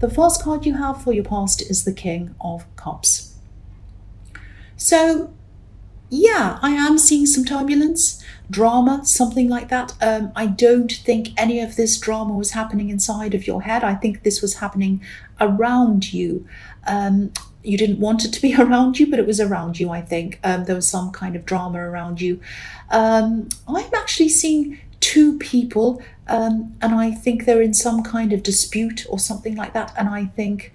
The first card you have for your past is the King of Cups. So yeah, I am seeing some turbulence, drama, something like that. I don't think any of this drama was happening inside of your head. I think this was happening around you. You didn't want it to be around you, but it was around you, I think. There was some kind of drama around you. I'm actually seeing two people, and I think they're in some kind of dispute or something like that. And I think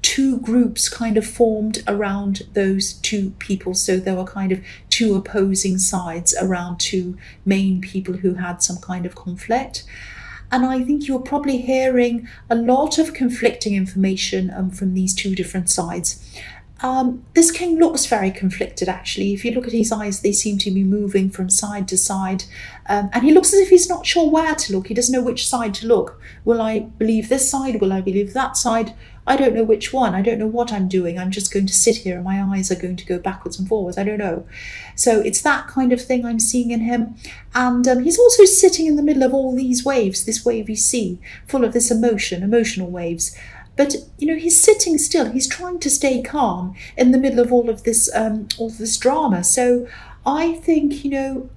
two groups kind of formed around those two people. So there were kind of two opposing sides around two main people who had some kind of conflict. And I think you're probably hearing a lot of conflicting information from these two different sides. This king looks very conflicted, actually. If you look at his eyes, they seem to be moving from side to side. And he looks as if he's not sure where to look. He doesn't know which side to look. Will I believe this side? Will I believe that side? I don't know which one. I don't know what I'm doing. I'm just going to sit here and my eyes are going to go backwards and forwards. I don't know. So it's that kind of thing I'm seeing in him. And he's also sitting in the middle of all these waves, this wavy sea, full of this emotional waves. But, he's sitting still. He's trying to stay calm in the middle of all of this drama. So I think, you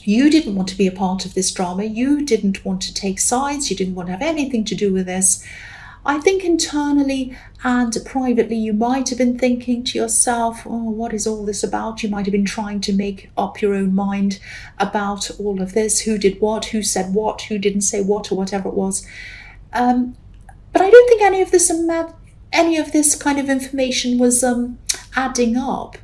didn't want to be a part of this drama. You didn't want to take sides. You didn't want to have anything to do with this. I think internally and privately, you might have been thinking to yourself, oh, what is all this about? You might have been trying to make up your own mind about all of this. Who did what? Who said what? Who didn't say what? Or whatever it was. But I don't think any of this kind of information was adding up.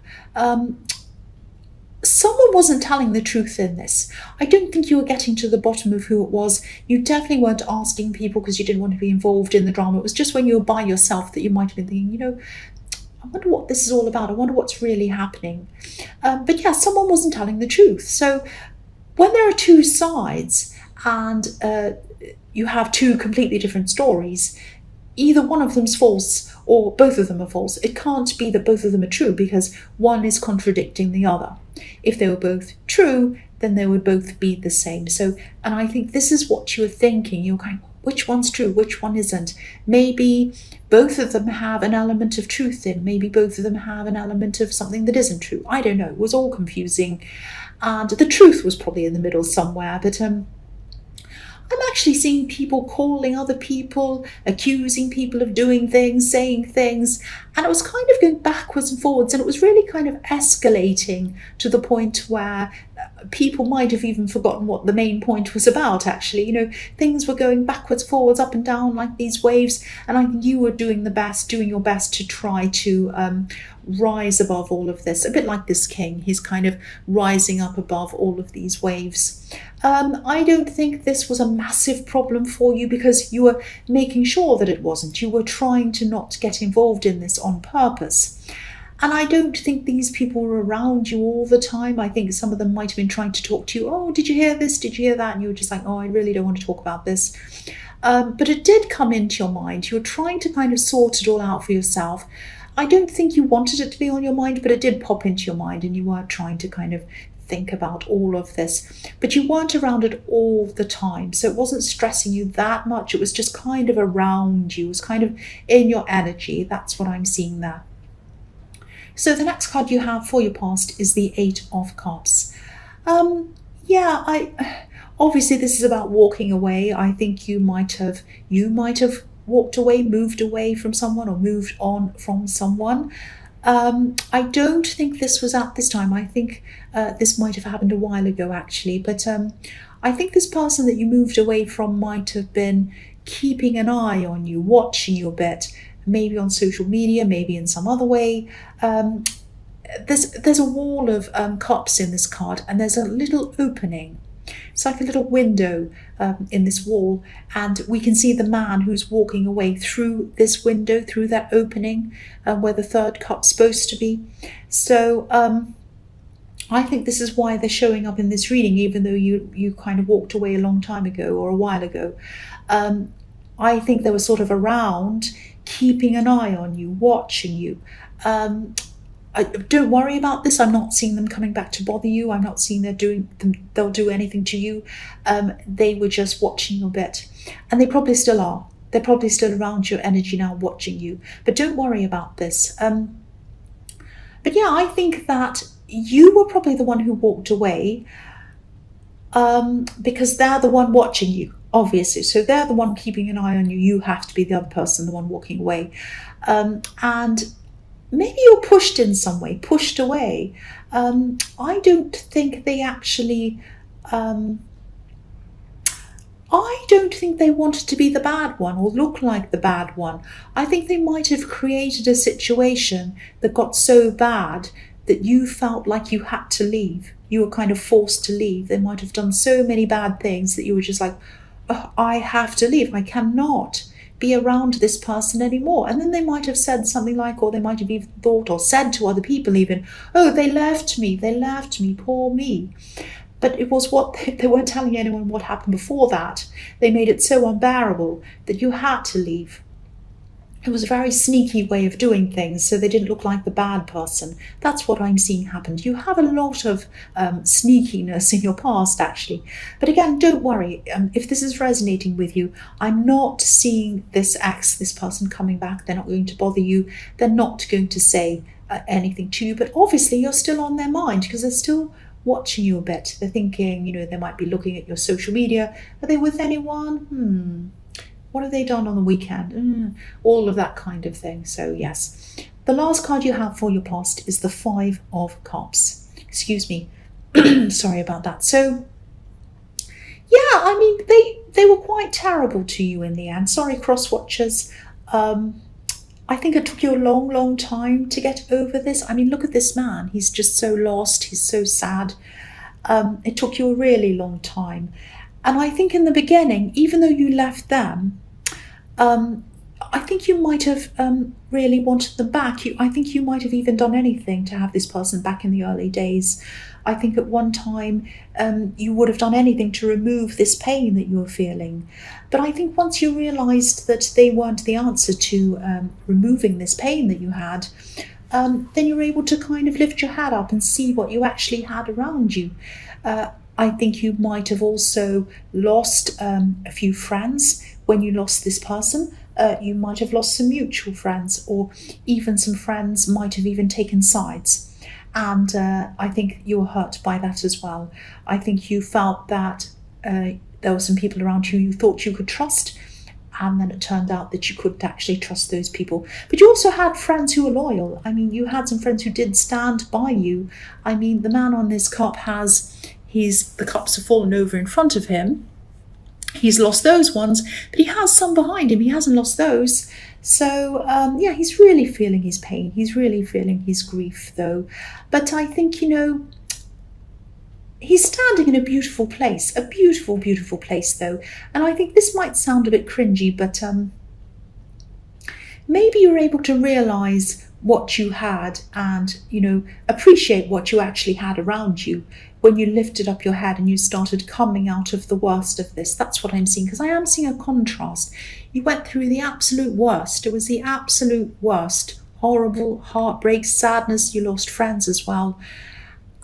Someone wasn't telling the truth in this. I don't think you were getting to the bottom of who it was. You definitely weren't asking people because you didn't want to be involved in the drama. It was just when you were by yourself that you might have been thinking, I wonder what this is all about. I wonder what's really happening. But yeah, someone wasn't telling the truth. So when there are two sides and you have two completely different stories, either one of them's false or both of them are false. It can't be that both of them are true because one is contradicting the other. If they were both true, then they would both be the same. So, and I think this is what you were thinking. You're going, which one's true? Which one isn't? Maybe both of them have an element of truth in. Maybe both of them have an element of something that isn't true. I don't know. It was all confusing. And the truth was probably in the middle somewhere. But I'm actually seeing people calling other people, accusing people of doing things, saying things, and it was kind of going backwards and forwards, and it was really kind of escalating to the point where people might have even forgotten what the main point was about, actually. Things were going backwards, forwards, up and down like these waves, and I think you were doing your best to try to rise above all of this, a bit like this king. He's kind of rising up above all of these waves. I don't think this was a massive problem for you because you were making sure that it wasn't. You were trying to not get involved in this on purpose. And I don't think these people were around you all the time. I think some of them might have been trying to talk to you. Oh, did you hear this? Did you hear that? And you were just like, oh, I really don't want to talk about this. But it did come into your mind. You were trying to kind of sort it all out for yourself. I don't think you wanted it to be on your mind, but it did pop into your mind and you were trying to kind of think about all of this. But you weren't around it all the time. So it wasn't stressing you that much. It was just kind of around you. It was kind of in your energy. That's what I'm seeing there. So the next card you have for your past is the Eight of Cups. Obviously this is about walking away. I think you might have walked away, moved away from someone, or moved on from someone. I don't think this was at this time. I think this might have happened a while ago, actually. But I think this person that you moved away from might have been keeping an eye on you, watching you a bit, maybe on social media, maybe in some other way. There's a wall of cups in this card, and there's a little opening. It's like a little window in this wall, and we can see the man who's walking away through this window, through that opening where the third cup's supposed to be. So I think this is why they're showing up in this reading, even though you kind of walked away a long time ago or a while ago. I think they were sort of around, keeping an eye on you, watching you. Don't worry about this. I'm not seeing them coming back to bother you. I'm not seeing they'll do anything to you. They were just watching you a bit, and they probably still are. They're probably still around your energy now, watching you. But don't worry about this. But yeah, I think that you were probably the one who walked away, because they're the one watching you, obviously. So they're the one keeping an eye on you. You have to be the other person, the one walking away. And maybe you're pushed in some way, pushed away. I don't think they actually... I don't think they wanted to be the bad one or look like the bad one. I think they might have created a situation that got so bad that you felt like you had to leave. You were kind of forced to leave. They might have done so many bad things that you were just like, oh, I have to leave. I cannot be around this person anymore. And then they might have said something like, or they might have even thought or said to other people even, oh, they left me, poor me. But it was what they weren't telling anyone what happened before that. They made it so unbearable that you had to leave. It was a very sneaky way of doing things, so they didn't look like the bad person. That's what I'm seeing happened. You have a lot of sneakiness in your past, actually. But again, don't worry. If this is resonating with you, I'm not seeing this person coming back. They're not going to bother you. They're not going to say anything to you. But obviously, you're still on their mind because they're still watching you a bit. They're thinking, they might be looking at your social media. Are they with anyone? What have they done on the weekend? All of that kind of thing. So yes, the last card you have for your past is the 5 of Cups. Excuse me. Sorry about that. So yeah, I mean, they were quite terrible to you in the end. Sorry, cross watchers. I think it took you a long, long time to get over this. I mean, look at this man. He's just so lost. He's so sad. It took you a really long time. And I think in the beginning, even though you left them, I think you might have really wanted them back. I think you might have even done anything to have this person back in the early days. I think at one time you would have done anything to remove this pain that you were feeling. But I think once you realised that they weren't the answer to removing this pain that you had, then you were able to kind of lift your head up and see what you actually had around you. I think you might have also lost a few friends when you lost this person. You might have lost some mutual friends, or even some friends might have even taken sides. And I think you were hurt by that as well. I think you felt that there were some people around you thought you could trust, and then it turned out that you couldn't actually trust those people. But you also had friends who were loyal. I mean, you had some friends who did stand by you. I mean, the man on this cup the cups have fallen over in front of him. He's lost those ones, but he has some behind him. He hasn't lost those. So, yeah, he's really feeling his pain. He's really feeling his grief, though. But I think, he's standing in a beautiful place, a beautiful, beautiful place, though. And I think this might sound a bit cringy, but maybe you're able to realise what you had and, appreciate what you actually had around you when you lifted up your head and you started coming out of the worst of this. That's what I'm seeing, because I am seeing a contrast. You went through the absolute worst. It was the absolute worst. Horrible heartbreak, sadness. You lost friends as well.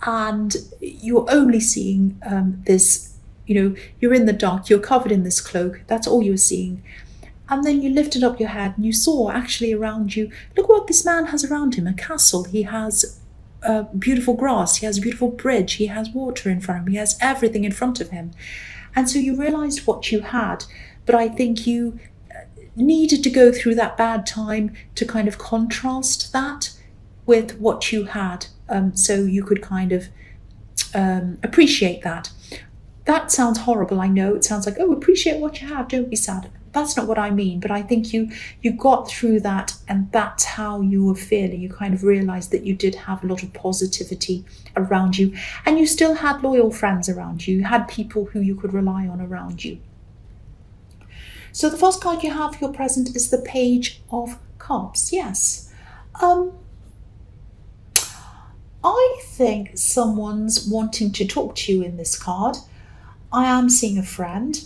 And you're only seeing this, you're in the dark. You're covered in this cloak. That's all you're seeing. And then you lifted up your head and you saw actually around you, look what this man has around him, a castle. He has beautiful grass, he has a beautiful bridge, he has water in front of him, he has everything in front of him. And so you realised what you had, but I think you needed to go through that bad time to kind of contrast that with what you had, so you could kind of appreciate that. That sounds horrible, I know. It sounds like, oh, appreciate what you have, don't be sad. That's not what I mean, but I think you got through that, and that's how you were feeling. You kind of realised that you did have a lot of positivity around you, and you still had loyal friends around you. You had people who you could rely on around you. So the first card you have for your present is the Page of Cups. Yes. I think someone's wanting to talk to you in this card. I am seeing a friend.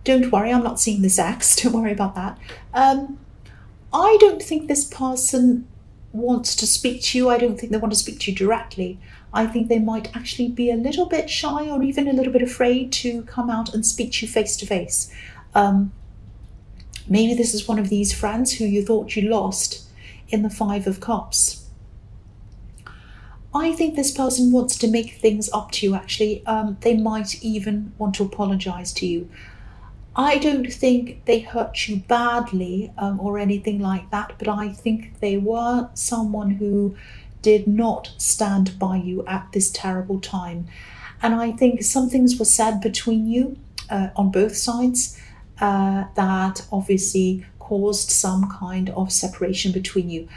Don't worry, I'm not seeing this ex. Don't worry about that. I don't think this person wants to speak to you. I don't think they want to speak to you directly. I think they might actually be a little bit shy or even a little bit afraid to come out and speak to you face to face. Maybe this is one of these friends who you thought you lost in the Five of Cups. I think this person wants to make things up to you, actually. They might even want to apologize to you. I don't think they hurt you badly or anything like that, but I think they were someone who did not stand by you at this terrible time. And I think some things were said between you on both sides that obviously caused some kind of separation between you.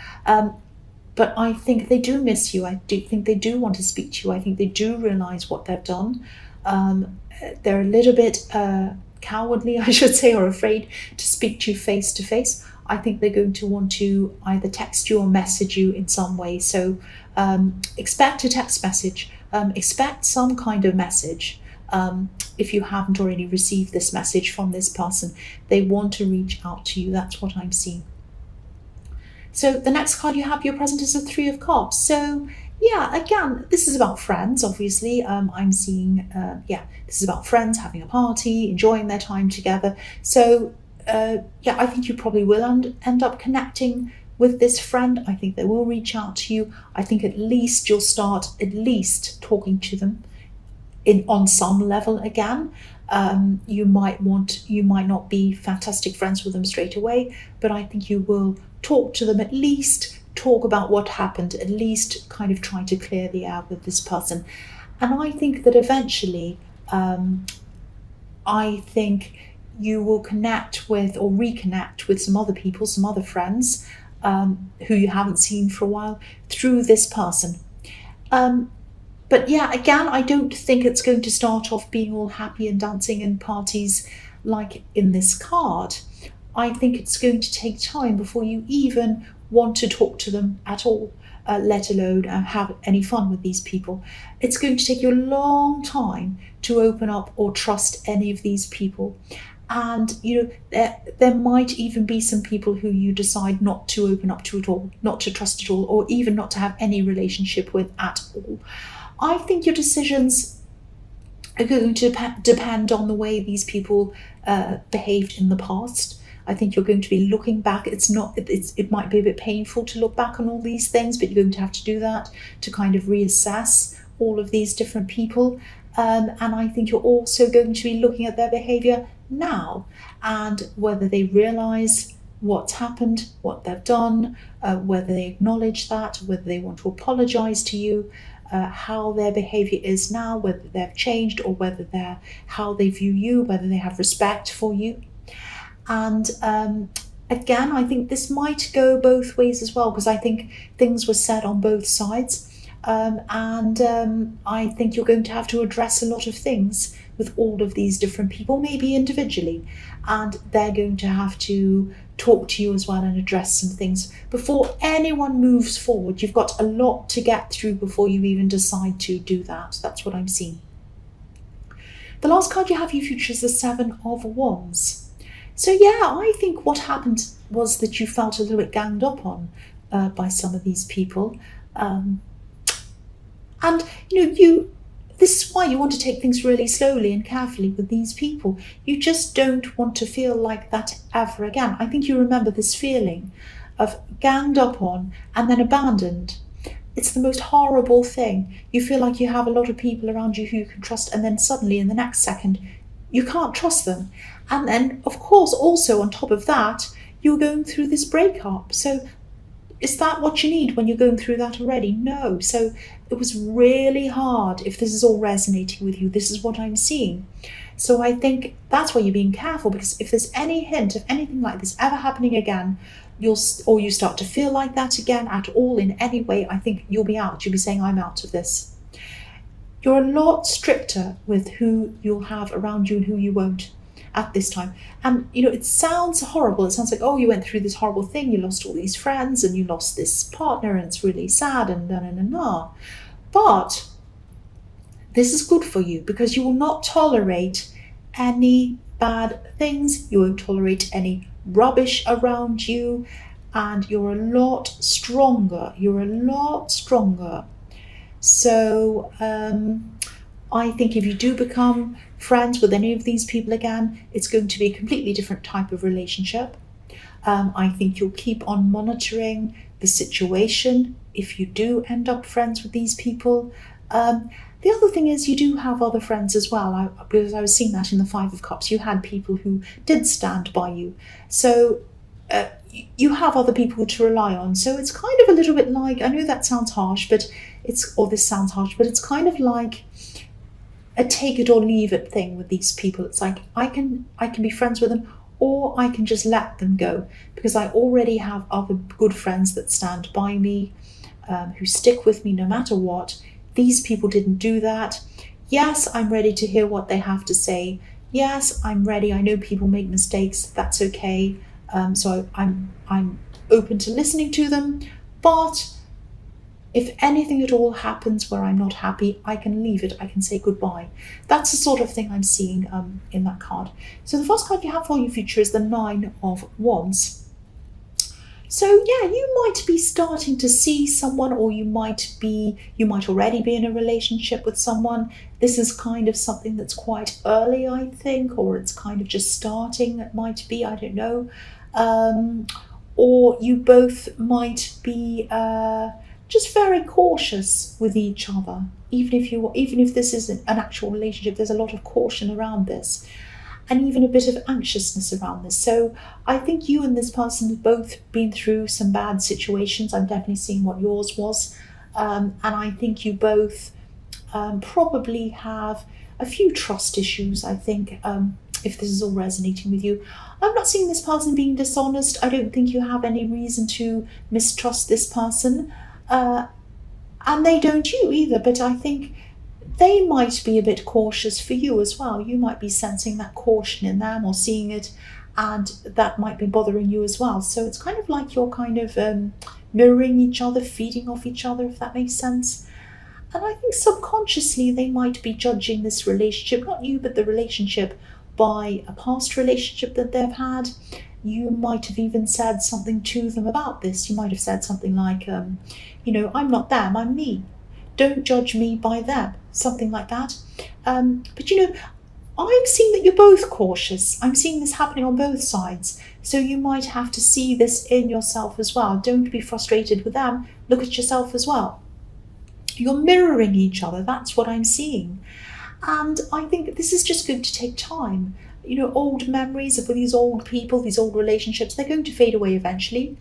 But I think they do miss you. I do think they do want to speak to you. I think they do realize what they've done. They're a little bit cowardly, I should say, or afraid to speak to you face to face. I think they're going to want to either text you or message you in some way. So expect a text message, expect some kind of message. If you haven't already received this message from this person, they want to reach out to you. That's what I'm seeing. So the next card you have, your present, is a Three of Cups. So yeah, again, this is about friends, obviously. I'm seeing, this is about friends having a party, enjoying their time together. So I think you probably will end up connecting with this friend. I think they will reach out to you. I think at least you'll start talking to them on some level again. You might not be fantastic friends with them straight away, but I think you will talk to them, at least talk about what happened, at least kind of try to clear the air with this person. And I think that eventually, I think you will connect with or reconnect with some other people, some other friends who you haven't seen for a while through this person. But yeah, again, I don't think it's going to start off being all happy and dancing and parties like in this card. I think it's going to take time before you even want to talk to them at all, let alone have any fun with these people. It's going to take you a long time to open up or trust any of these people. And there might even be some people who you decide not to open up to at all, not to trust at all, or even not to have any relationship with at all. I think your decisions are going to depend on the way these people behaved in the past. I think you're going to be looking back. It might be a bit painful to look back on all these things, but you're going to have to do that to kind of reassess all of these different people. And I think you're also going to be looking at their behavior now and whether they realize what's happened, what they've done, whether they acknowledge that, whether they want to apologize to you, how their behavior is now, whether they've changed, or whether how they view you, whether they have respect for you. And again, I think this might go both ways as well, because I think things were said on both sides. I think you're going to have to address a lot of things with all of these different people, maybe individually, and they're going to have to talk to you as well and address some things before anyone moves forward. You've got a lot to get through before you even decide to do that. That's what I'm seeing. The last card you have, your future, is the Seven of Wands. So yeah, I think what happened was that you felt a little bit ganged up on by some of these people. And this is why you want to take things really slowly and carefully with these people. You just don't want to feel like that ever again. I think you remember this feeling of ganged up on and then abandoned. It's the most horrible thing. You feel like you have a lot of people around you who you can trust, and then suddenly in the next second, you can't trust them. And then, of course, also on top of that, you're going through this breakup. So is that what you need when you're going through that already? No. So it was really hard. If this is all resonating with you, this is what I'm seeing. So I think that's why you're being careful, because if there's any hint of anything like this ever happening again, you start to feel like that again at all in any way, I think you'll be out. You'll be saying, I'm out of this. You're a lot stricter with who you'll have around you and who you won't at this time. And it sounds horrible. It sounds like, oh, you went through this horrible thing, you lost all these friends and you lost this partner and it's really sad and na. But this is good for you, because you will not tolerate any bad things. You won't tolerate any rubbish around you, and you're a lot stronger. So I think if you do become friends with any of these people again, it's going to be a completely different type of relationship. I think you'll keep on monitoring the situation if you do end up friends with these people. The other thing is you do have other friends as well, because I was seeing that in the Five of Cups. You had people who did stand by you. So you have other people to rely on. So it's kind of a little bit like, I know that sounds harsh, but this sounds harsh, but it's kind of like a take it or leave it thing with these people. It's like I can be friends with them, or I can just let them go, because I already have other good friends that stand by me, who stick with me no matter what. These people didn't do that. Yes, I'm ready to hear what they have to say. Yes, I'm ready. I know people make mistakes. That's okay. So I'm open to listening to them. But if anything at all happens where I'm not happy, I can leave it. I can say goodbye. That's the sort of thing I'm seeing in that card. So the first card you have for your future is the Nine of Wands. So yeah, you might be starting to see someone, or you might already be in a relationship with someone. This is kind of something that's quite early, I think, or it's kind of just starting. It might be, I don't know. Or you both might be just very cautious with each other. Even if this isn't an actual relationship, there's a lot of caution around this, and even a bit of anxiousness around this. So I think you and this person have both been through some bad situations. I'm definitely seeing what yours was. And I think you both probably have a few trust issues, I think, if this is all resonating with you. I'm not seeing this person being dishonest. I don't think you have any reason to mistrust this person. And they don't you either, but I think they might be a bit cautious for you as well. You might be sensing that caution in them or seeing it, and that might be bothering you as well. So it's kind of like you're kind of mirroring each other, feeding off each other, if that makes sense. And I think subconsciously they might be judging this relationship, not you, but the relationship, by a past relationship that they've had. You might have even said something to them about this. You might have said something like, I'm not them, I'm me. Don't judge me by them, something like that. But I'm seeing that you're both cautious. I'm seeing this happening on both sides. So you might have to see this in yourself as well. Don't be frustrated with them. Look at yourself as well. You're mirroring each other. That's what I'm seeing. And I think this is just going to take time. Old memories of these old people, these old relationships, they're going to fade away eventually.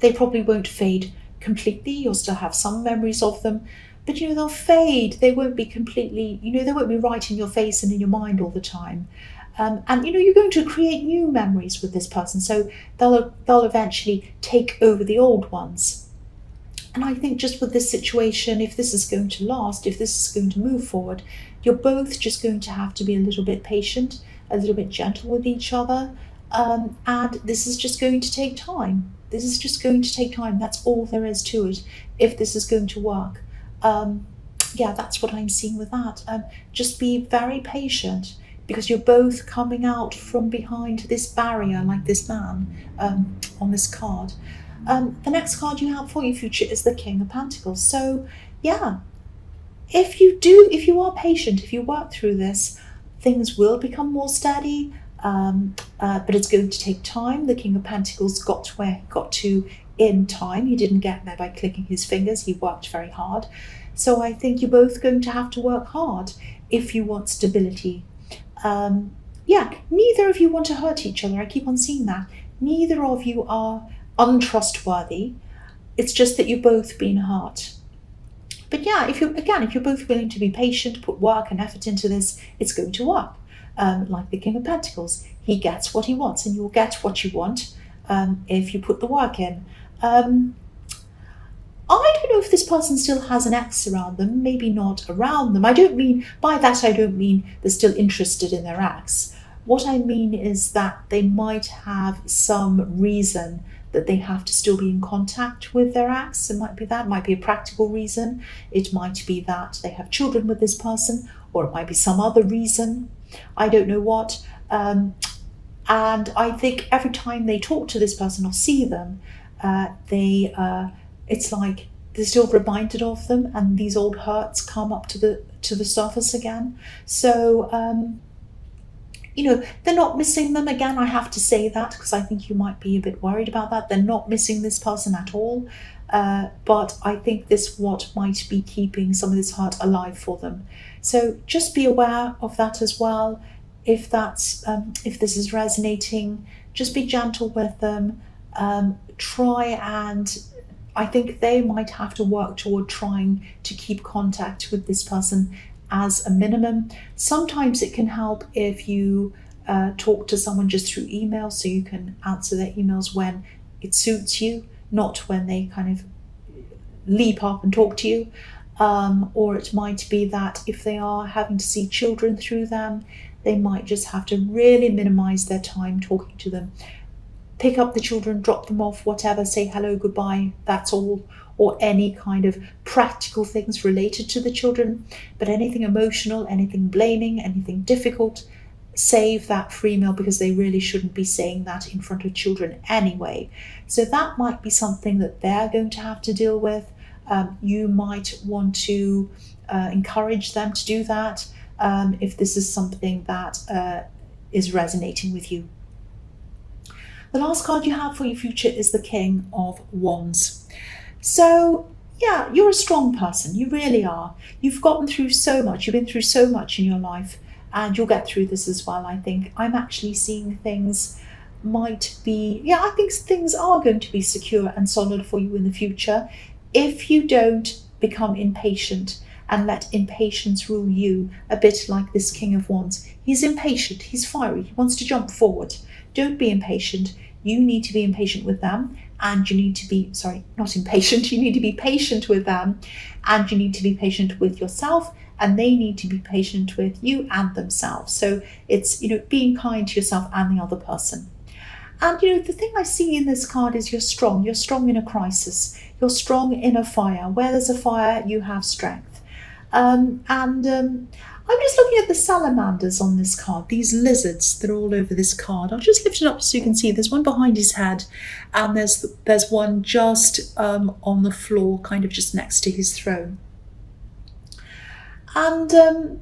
They probably won't fade completely. You'll still have some memories of them, but they'll fade. They won't be completely, they won't be right in your face and in your mind all the time. And you're going to create new memories with this person, so they'll eventually take over the old ones. And I think just with this situation, if this is going to last, if this is going to move forward, you're both just going to have to be a little bit patient, a little bit gentle with each other, and this is just going to take time. This is just going to take time. That's all there is to it, if this is going to work. That's what I'm seeing with that. Just be very patient, because you're both coming out from behind this barrier, like this man on this card. The next card you have for your future is the King of Pentacles. So yeah, if you are patient, if you work through this, things will become more steady. But it's going to take time. The King of Pentacles got to where he got to in time. He didn't get there by clicking his fingers. He worked very hard. So I think you're both going to have to work hard if you want stability. Neither of you want to hurt each other. I keep on seeing that. Neither of you are untrustworthy. It's just that you've both been hurt. But yeah, if you're both willing to be patient, put work and effort into this, it's going to work. Like the King of Pentacles, he gets what he wants, and you'll get what you want if you put the work in. I don't know if this person still has an ex around them, maybe not around them. By that I don't mean they're still interested in their ex. What I mean is that they might have some reason that they have to still be in contact with their ex. It might be that, it might be a practical reason. It might be that they have children with this person, or it might be some other reason. I don't know what. And I think every time they talk to this person or see them, it's like they're still reminded of them, and these old hurts come up to the surface again. So they're not missing them again. I have to say that because I think you might be a bit worried about that. They're not missing this person at all. But I think this what might be keeping some of this hurt alive for them. So just be aware of that as well. If this is resonating, just be gentle with them. Try, and I think they might have to work toward trying to keep contact with this person as a minimum. Sometimes it can help if you talk to someone just through email, so you can answer their emails when it suits you, not when they kind of leap up and talk to you. Or it might be that if they are having to see children through them, they might just have to really minimize their time talking to them. Pick up the children, drop them off, whatever, say hello, goodbye, that's all, or any kind of practical things related to the children. But anything emotional, anything blaming, anything difficult, save that for email, because they really shouldn't be saying that in front of children anyway. So that might be something that they're going to have to deal with. You might want to encourage them to do that if this is something that is resonating with you. The last card you have for your future is the King of Wands. So yeah, you're a strong person. You really are. You've gotten through so much. You've been through so much in your life, and you'll get through this as well, I think. I'm actually seeing things might be, I think things are going to be secure and solid for you in the future if you don't become impatient and let impatience rule you, a bit like this King of Wands. He's impatient, he's fiery, he wants to jump forward. Don't be impatient. You need to be impatient with them, and you need to be, not impatient, you need to be patient with them, and you need to be patient with yourself, and they need to be patient with you and themselves. So it's, being kind to yourself and the other person. And the thing I see in this card is you're strong. You're strong in a crisis. You're strong in a fire. Where there's a fire, you have strength. I'm just looking at the salamanders on this card, these lizards that are all over this card. I'll just lift it up so you can see. There's one behind his head, and there's one just on the floor, kind of just next to his throne. And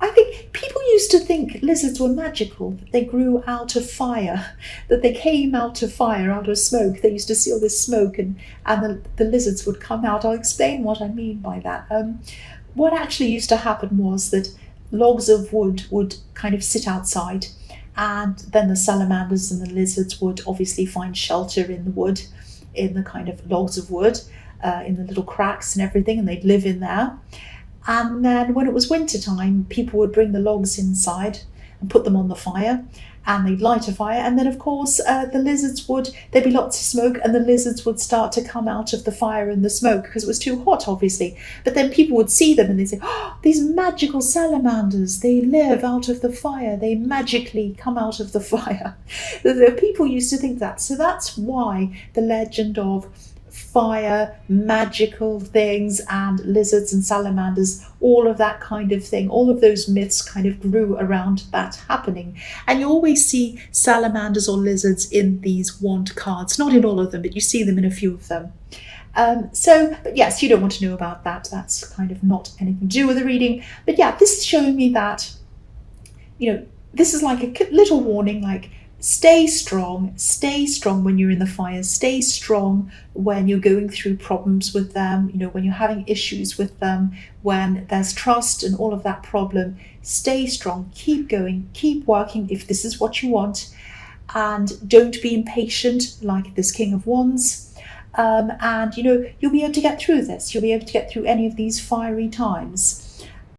I think people used to think lizards were magical, that they grew out of fire, that they came out of fire, out of smoke. They used to see all this smoke and the lizards would come out. I'll explain what I mean by that. What actually used to happen was that logs of wood would kind of sit outside, and then the salamanders and the lizards would obviously find shelter in the wood, in the kind of logs of wood, in the little cracks and everything, and they'd live in there. And then when it was winter time, people would bring the logs inside and put them on the fire, and they'd light a fire. And then, of course, there'd be lots of smoke, and the lizards would start to come out of the fire and the smoke because it was too hot, obviously. But then people would see them and they'd say, oh, these magical salamanders, they live out of the fire. They magically come out of the fire. The people used to think that. So that's why the legend of fire, magical things, and lizards and salamanders, all of that kind of thing, all of those myths kind of grew around that happening. And you always see salamanders or lizards in these wand cards, not in all of them, but you see them in a few of them. But yes, you don't want to know about that. That's kind of not anything to do with the reading. But yeah, this is showing me that, this is like a little warning, like, stay strong when you're in the fire, stay strong when you're going through problems with them, when you're having issues with them, when there's trust and all of that problem. Stay strong, keep going, keep working if this is what you want, and don't be impatient like this King of Wands. And you'll be able to get through this. You'll be able to get through any of these fiery times.